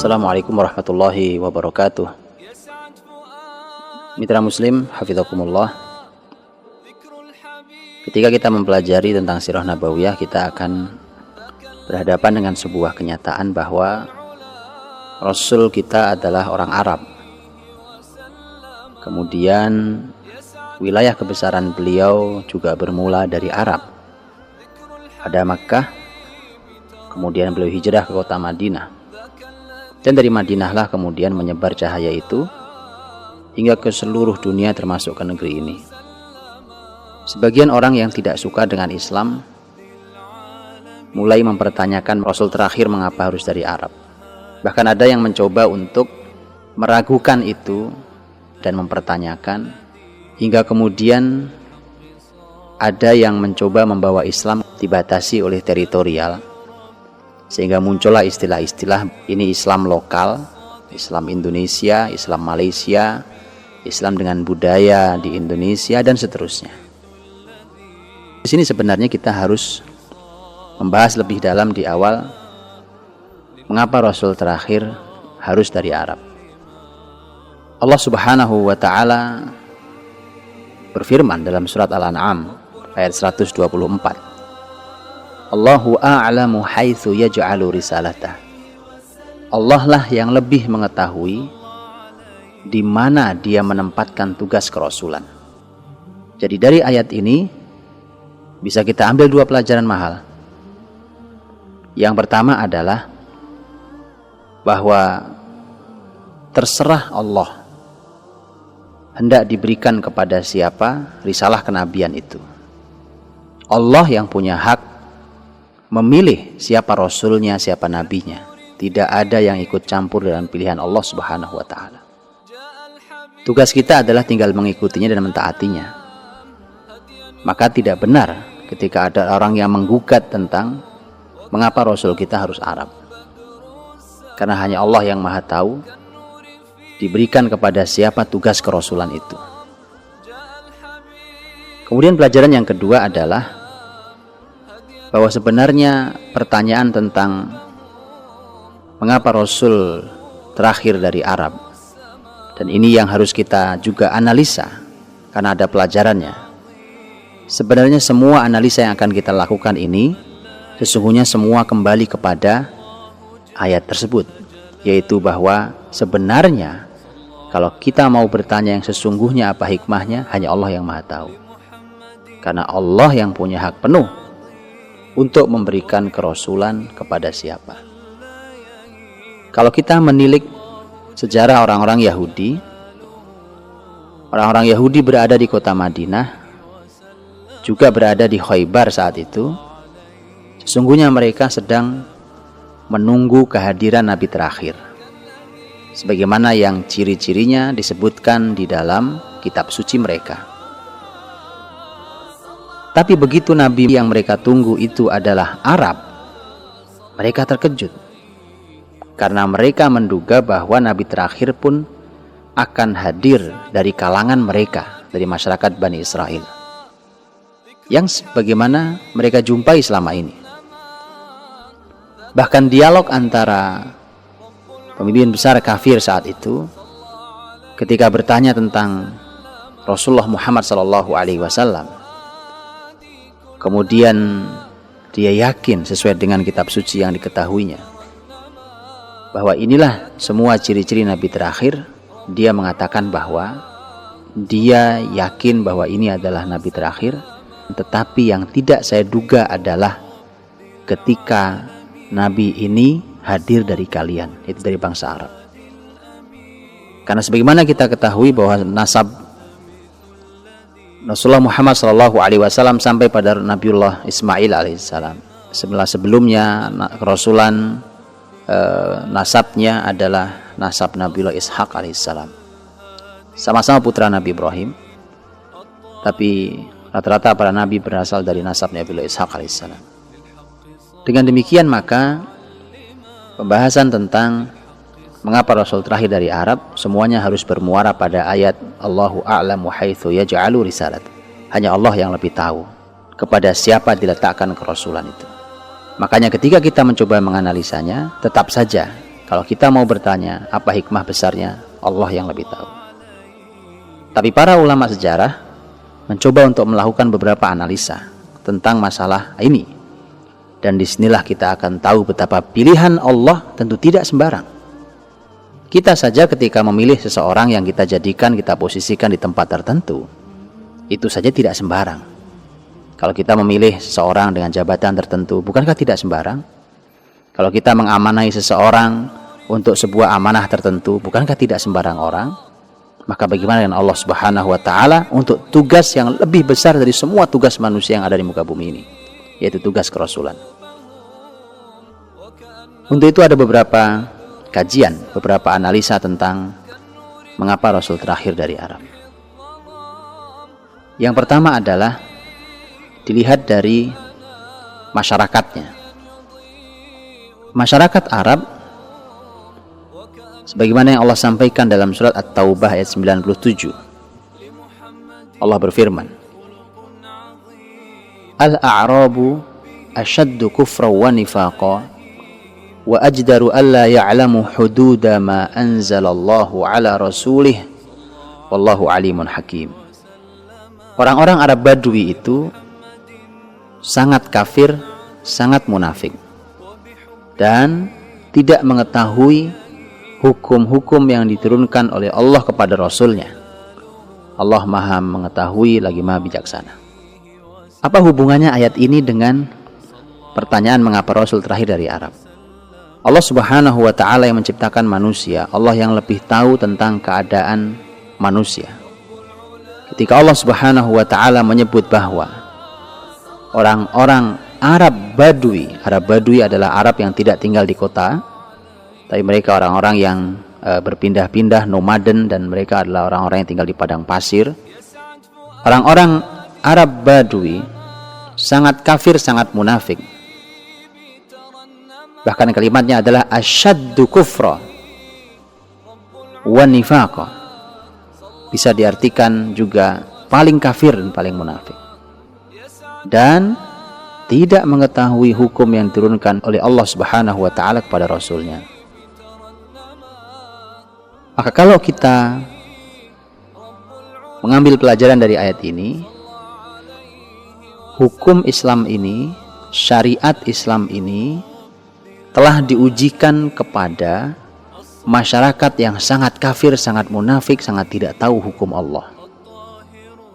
Assalamualaikum warahmatullahi wabarakatuh. Mitra Muslim, hafizakumullah. Ketika kita mempelajari tentang sirah nabawiyah, kita akan berhadapan dengan sebuah kenyataan bahwa Rasul kita adalah orang Arab. Kemudian wilayah kebesaran beliau juga bermula dari Arab. Ada Makkah, kemudian beliau hijrah ke kota Madinah. Dan dari Madinahlah kemudian menyebar cahaya itu hingga ke seluruh dunia termasuk ke negeri ini. Sebagian orang yang tidak suka dengan Islam mulai mempertanyakan Rasul terakhir mengapa harus dari Arab. Bahkan ada yang mencoba untuk meragukan itu dan mempertanyakan, hingga kemudian ada yang mencoba membawa Islam dibatasi oleh teritorial, sehingga muncullah istilah-istilah ini Islam lokal, Islam Indonesia, Islam Malaysia, Islam dengan budaya di Indonesia, dan seterusnya. Di sini sebenarnya kita harus membahas lebih dalam di awal mengapa Rasul terakhir harus dari Arab. Allah Subhanahu wa ta'ala berfirman dalam surat Al-An'am ayat 124. Allahu a'lamu haitsu yaj'alu risalatah. Allah lah yang lebih mengetahui di mana dia menempatkan tugas kerasulan. Jadi dari ayat ini bisa kita ambil dua pelajaran mahal. Yang pertama adalah bahwa terserah Allah hendak diberikan kepada siapa risalah kenabian itu. Allah yang punya hak memilih siapa rasulnya, siapa nabinya. Tidak ada yang ikut campur dalam pilihan Allah Subhanahu wa ta'ala. Tugas kita adalah tinggal mengikutinya dan mentaatinya. Maka tidak benar ketika ada orang yang menggugat tentang mengapa Rasul kita harus Arab. Karena hanya Allah yang maha tahu diberikan kepada siapa tugas kerasulan itu. Kemudian pelajaran yang kedua adalah bahwa sebenarnya pertanyaan tentang mengapa Rasul terakhir dari Arab, dan ini yang harus kita juga analisa karena ada pelajarannya. Sebenarnya semua analisa yang akan kita lakukan ini sesungguhnya semua kembali kepada ayat tersebut, yaitu bahwa sebenarnya kalau kita mau bertanya yang sesungguhnya apa hikmahnya, hanya Allah yang maha tahu. Karena Allah yang punya hak penuh untuk memberikan kerasulan kepada siapa. Kalau kita menilik sejarah orang-orang Yahudi, orang-orang Yahudi berada di kota Madinah, juga berada di Khaybar saat itu. Sesungguhnya mereka sedang menunggu kehadiran Nabi terakhir, sebagaimana yang ciri-cirinya disebutkan di dalam kitab suci mereka. Tapi begitu Nabi yang mereka tunggu itu adalah Arab, mereka terkejut, karena mereka menduga bahwa Nabi terakhir pun akan hadir dari kalangan mereka, dari masyarakat Bani Israel, yang sebagaimana mereka jumpai selama ini. Bahkan dialog antara pemimpin besar kafir saat itu ketika bertanya tentang Rasulullah Muhammad SAW, kemudian dia yakin sesuai dengan kitab suci yang diketahuinya bahwa inilah semua ciri-ciri Nabi terakhir. Dia mengatakan bahwa dia yakin bahwa ini adalah Nabi terakhir. Tetapi yang tidak saya duga adalah ketika Nabi ini hadir dari kalian, itu dari bangsa Arab. Karena sebagaimana kita ketahui bahwa nasab Rasulullah Muhammad SAW sampai pada Nabiullah Ismail alaihissalam. Sebelumnya kerasulan nasabnya adalah nasab Nabiullah Ishaq alaihissalam. Sama-sama putra Nabi Ibrahim, tapi rata-rata para nabi berasal dari nasab Nabiullah Ishaq alaihissalam. Dengan demikian maka pembahasan tentang mengapa Rasul terakhir dari Arab semuanya harus bermuara pada ayat Allahu a'lamu haitsu yaj'alu risalat. Hanya Allah yang lebih tahu kepada siapa diletakkan kerasulan itu. Makanya ketika kita mencoba menganalisanya, tetap saja Kalau kita mau bertanya apa hikmah besarnya, Allah yang lebih tahu. Tapi para ulama sejarah mencoba untuk melakukan beberapa analisa tentang masalah ini. Dan disinilah kita akan tahu betapa pilihan Allah tentu tidak sembarang. Kita saja ketika memilih seseorang yang kita jadikan, kita posisikan di tempat tertentu, itu saja tidak sembarang. Kalau kita memilih seseorang dengan jabatan tertentu, bukankah tidak sembarang? Kalau kita mengamanai seseorang untuk sebuah amanah tertentu, bukankah tidak sembarang orang? Maka bagaimana dengan Allah Subhanahu wa Ta'ala untuk tugas yang lebih besar dari semua tugas manusia yang ada di muka bumi ini, yaitu tugas kerasulan. Untuk itu ada beberapa kajian, beberapa analisa tentang mengapa Rasul terakhir dari Arab. Yang pertama adalah dilihat dari masyarakatnya. Masyarakat Arab, sebagaimana yang Allah sampaikan dalam surat At-Taubah ayat 97. Allah berfirman, Al-a'rabu ashaddu kufra wa nifaqa wa ajdaru alla ya'lamu hududa ma anzalallahu ala rasulih wallahu alimun hakim. Orang-orang Arab Badui itu sangat kafir, sangat munafik, dan tidak mengetahui hukum-hukum yang diturunkan oleh Allah kepada Rasulnya. Allah maha mengetahui lagi maha bijaksana. Apa hubungannya ayat ini dengan pertanyaan mengapa Rasul terakhir dari Arab? Allah Subhanahu wa Ta'ala yang menciptakan manusia, Allah yang lebih tahu tentang keadaan manusia. Ketika Allah Subhanahu wa Ta'ala menyebut bahwa orang-orang Arab Badui adalah Arab yang tidak tinggal di kota, tapi mereka orang-orang yang berpindah-pindah, nomaden, dan mereka adalah orang-orang yang tinggal di padang pasir. Orang-orang Arab Badui sangat kafir, sangat munafik. Bahkan kalimatnya adalah asyaddu kufra wa nifaqa. Bisa diartikan juga paling kafir dan paling munafik. Dan tidak mengetahui hukum yang diturunkan oleh Allah Subhanahu wa Ta'ala kepada Rasulnya. Maka kalau kita mengambil pelajaran dari ayat ini, hukum Islam ini, syariat Islam ini telah diujikan kepada masyarakat yang sangat kafir, sangat munafik, sangat tidak tahu hukum Allah,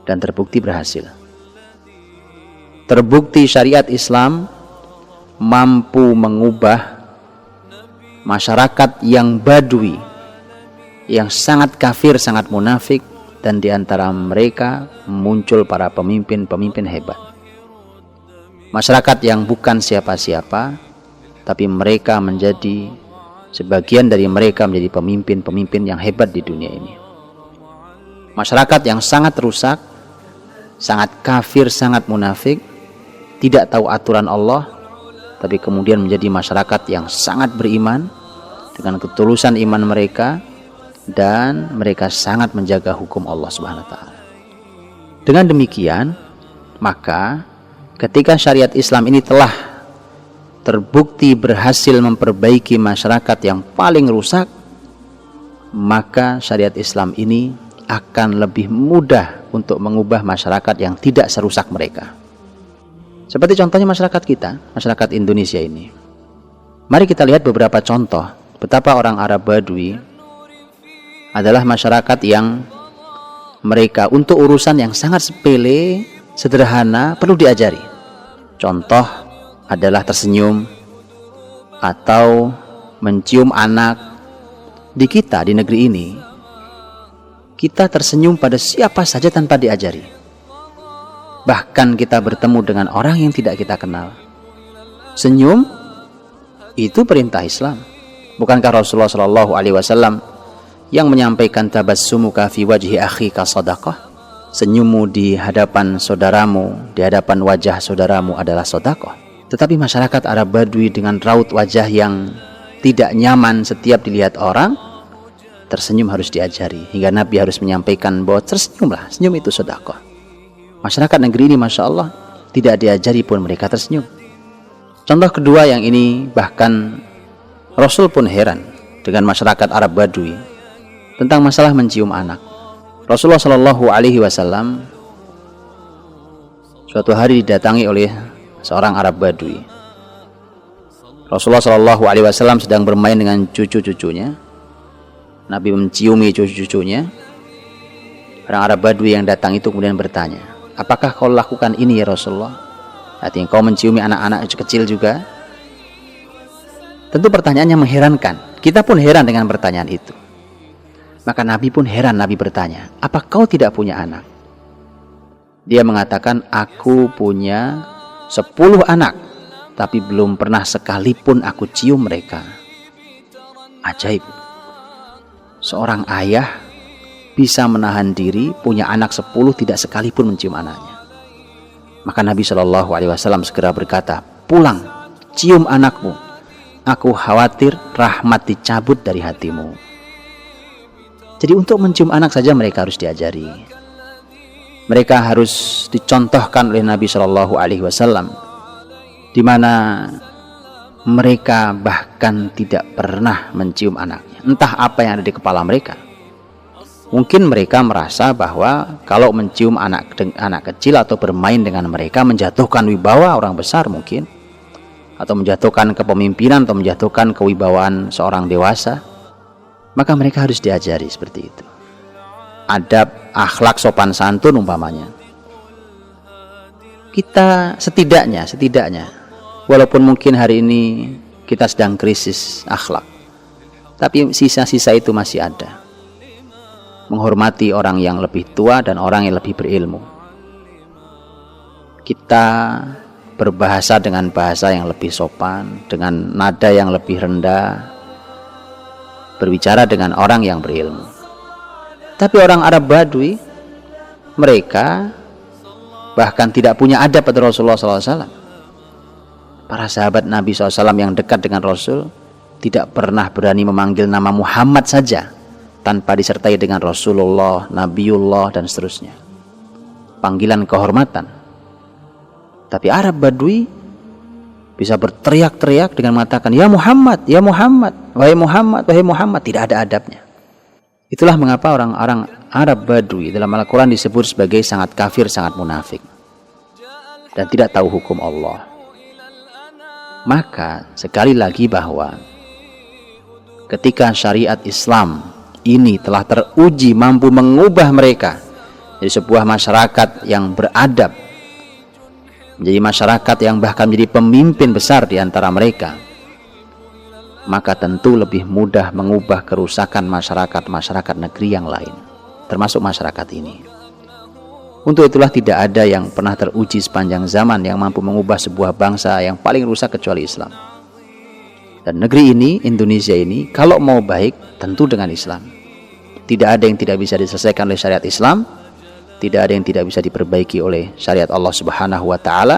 dan terbukti berhasil. Terbukti syariat Islam mampu mengubah masyarakat yang Badui, yang sangat kafir, sangat munafik, dan di antara mereka muncul para pemimpin-pemimpin hebat. Masyarakat yang bukan siapa-siapa, tapi mereka menjadi, sebagian dari mereka menjadi pemimpin-pemimpin yang hebat di dunia ini. Masyarakat yang sangat rusak, sangat kafir, sangat munafik, tidak tahu aturan Allah, tapi kemudian menjadi masyarakat yang sangat beriman dengan ketulusan iman mereka, dan mereka sangat menjaga hukum Allah Subhanahu wa Ta'ala. Dengan demikian, maka ketika syariat Islam ini telah terbukti berhasil memperbaiki masyarakat yang paling rusak, maka syariat Islam ini akan lebih mudah untuk mengubah masyarakat yang tidak serusak mereka. Seperti contohnya masyarakat kita, masyarakat Indonesia ini. Mari kita lihat beberapa contoh betapa orang Arab Badui adalah masyarakat yang mereka untuk urusan yang sangat sepele, sederhana, perlu diajari. Contoh adalah tersenyum atau mencium anak. Di kita, di negeri ini, kita tersenyum pada siapa saja tanpa diajari. Bahkan kita bertemu dengan orang yang tidak kita kenal, senyum itu perintah Islam. Bukankah Rasulullah SAW yang menyampaikan tabassumuka fi wajhi akhika sadaqah? Senyummu di hadapan saudaramu, di hadapan wajah saudaramu adalah sedekah. Tetapi masyarakat Arab Badui dengan raut wajah yang tidak nyaman setiap dilihat orang, tersenyum harus diajari, hingga Nabi harus menyampaikan bahwa tersenyumlah, senyum itu sedekah. Masyarakat negeri ini Masya Allah tidak diajari pun mereka tersenyum. Contoh kedua yang ini bahkan Rasul pun heran. dengan masyarakat Arab Badui tentang masalah mencium anak. Rasulullah Shallallahu Alaihi Wasallam suatu hari didatangi oleh seorang Arab Badui. Rasulullah Shallallahu Alaihi Wasallam sedang bermain dengan cucu-cucunya. Nabi menciumi cucu-cucunya. Orang Arab Badui yang datang itu kemudian bertanya, apakah kau lakukan ini ya Rasulullah? Artinya kau menciumi anak-anak kecil juga? Tentu pertanyaannya mengherankan. Kita pun heran dengan pertanyaan itu. Maka Nabi pun heran. Nabi bertanya, apa kau tidak punya anak? Dia mengatakan, aku punya 10 anak, tapi belum pernah sekalipun aku cium mereka. Ajaib. Seorang ayah bisa menahan diri, punya anak 10, tidak sekalipun mencium anaknya. Maka Nabi Shallallahu Alaihi Wasallam segera berkata, pulang, cium anakmu. Aku khawatir rahmat dicabut dari hatimu. Jadi untuk mencium anak saja mereka harus diajari. Mereka harus dicontohkan oleh Nabi Shallallahu Alaihi Wasallam, di mana mereka bahkan tidak pernah mencium anaknya. Entah apa yang ada di kepala mereka. Mungkin mereka merasa bahwa kalau mencium anak kecil atau bermain dengan mereka menjatuhkan wibawa orang besar mungkin, atau menjatuhkan kepemimpinan atau menjatuhkan kewibawaan seorang dewasa. Maka mereka harus diajari seperti itu. Adab, akhlak, sopan santun umpamanya. Kita setidaknya walaupun mungkin hari ini kita sedang krisis akhlak, tapi sisa-sisa itu masih ada. Menghormati orang yang lebih tua dan orang yang lebih berilmu. Kita berbahasa dengan bahasa yang lebih sopan, dengan nada yang lebih rendah, berbicara dengan orang yang berilmu. Tapi orang Arab Badui, mereka bahkan tidak punya adab pada Rasulullah SAW. Para sahabat Nabi SAW yang dekat dengan Rasul tidak pernah berani memanggil nama Muhammad saja tanpa disertai dengan Rasulullah, Nabiullah, dan seterusnya. Panggilan kehormatan. Tapi Arab Badui bisa berteriak-teriak dengan mengatakan, ya Muhammad, ya Muhammad, wahai Muhammad, wahai Muhammad. Tidak ada adabnya. Itulah mengapa orang-orang Arab Badui dalam Al-Quran disebut sebagai sangat kafir, sangat munafik, dan tidak tahu hukum Allah. Maka sekali lagi bahwa ketika syariat Islam ini telah teruji mampu mengubah mereka jadi sebuah masyarakat yang beradab, menjadi masyarakat yang bahkan menjadi pemimpin besar di antara mereka, maka tentu lebih mudah mengubah kerusakan masyarakat negeri yang lain, termasuk masyarakat ini. Untuk itulah tidak ada yang pernah teruji sepanjang zaman yang mampu mengubah sebuah bangsa yang paling rusak kecuali Islam. Dan negeri ini, Indonesia ini, kalau mau baik tentu dengan Islam. Tidak ada yang tidak bisa diselesaikan oleh syariat Islam, tidak ada yang tidak bisa diperbaiki oleh syariat Allah Subhanahu wa Ta'ala,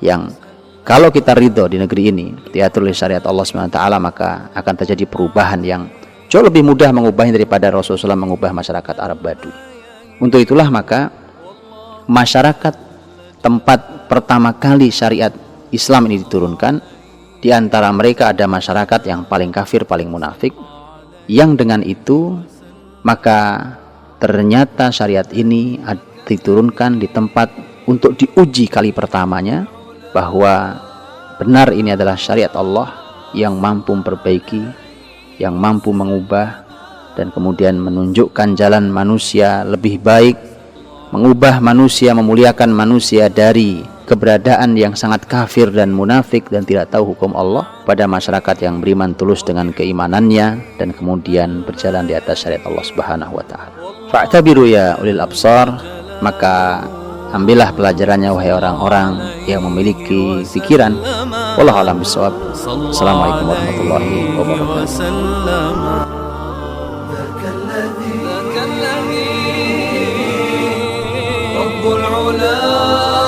yang kalau kita ridho di negeri ini diatur oleh syariat Allah Subhanahu wa Ta'ala, maka akan terjadi perubahan yang jauh lebih mudah mengubahnya daripada Rasulullah SAW mengubah masyarakat Arab Badui. Untuk itulah maka masyarakat tempat pertama kali syariat Islam ini diturunkan, di antara mereka ada masyarakat yang paling kafir, paling munafik, yang dengan itu maka ternyata syariat ini diturunkan di tempat untuk diuji kali pertamanya, bahwa benar ini adalah syariat Allah yang mampu memperbaiki, yang mampu mengubah, dan kemudian menunjukkan jalan manusia lebih baik, mengubah manusia, memuliakan manusia dari keberadaan yang sangat kafir dan munafik dan tidak tahu hukum Allah pada masyarakat yang beriman tulus dengan keimanannya dan kemudian berjalan di atas syariat Allah Subhanahu wa Ta'ala. Fa'tabiru ya ulil absar, maka ambillah pelajarannya wahai orang-orang yang memiliki pikiran. Wallahu a'lam bishawab. Assalamualaikum warahmatullahi wabarakatuh. رب العلا